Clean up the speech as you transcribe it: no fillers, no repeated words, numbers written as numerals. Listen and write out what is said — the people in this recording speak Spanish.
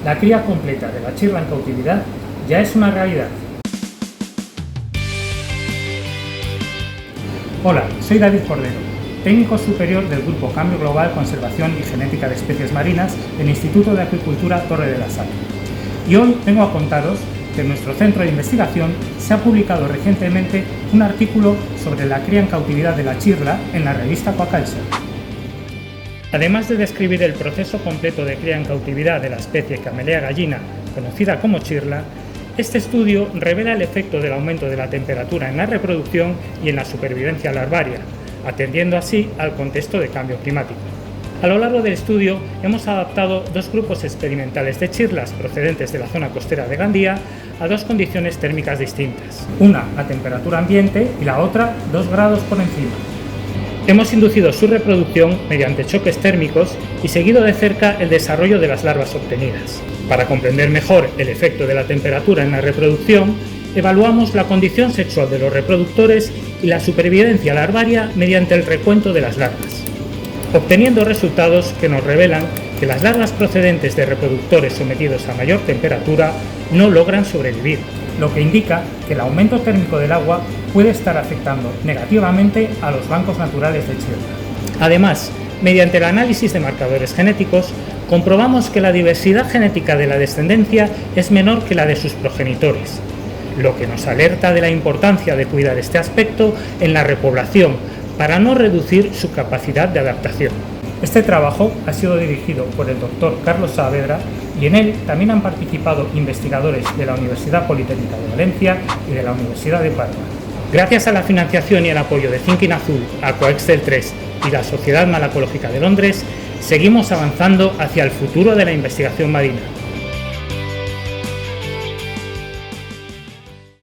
La cría completa de la chirla en cautividad ya es una realidad. Hola, soy David Cordero, técnico superior del Grupo Cambio Global, Conservación y Genética de Especies Marinas del Instituto de Acuicultura Torre de la Sal. Y hoy vengo a contaros que en nuestro centro de investigación se ha publicado recientemente un artículo sobre la cría en cautividad de la chirla en la revista Aquaculture. Además de describir el proceso completo de cría en cautividad de la especie Camelea gallina, conocida como chirla, este estudio revela el efecto del aumento de la temperatura en la reproducción y en la supervivencia larvaria, atendiendo así al contexto de cambio climático. A lo largo del estudio hemos adaptado dos grupos experimentales de chirlas procedentes de la zona costera de Gandía a dos condiciones térmicas distintas, una a temperatura ambiente y la otra 2 grados por encima. Hemos inducido su reproducción mediante choques térmicos y seguido de cerca el desarrollo de las larvas obtenidas. Para comprender mejor el efecto de la temperatura en la reproducción, evaluamos la condición sexual de los reproductores y la supervivencia larvaria mediante el recuento de las larvas, obteniendo resultados que nos revelan que las larvas procedentes de reproductores sometidos a mayor temperatura no logran sobrevivir, lo que indica que el aumento térmico del agua puede estar afectando negativamente a los bancos naturales de chirla. Además, mediante el análisis de marcadores genéticos, comprobamos que la diversidad genética de la descendencia es menor que la de sus progenitores, lo que nos alerta de la importancia de cuidar este aspecto en la repoblación para no reducir su capacidad de adaptación. Este trabajo ha sido dirigido por el Dr. Carlos Saavedra y en él también han participado investigadores de la Universidad Politécnica de Valencia y de la Universidad de Padua. Gracias a la financiación y el apoyo de Thinking Azul, Aquaexcel 3 y la Sociedad Malacológica de Londres, seguimos avanzando hacia el futuro de la investigación marina.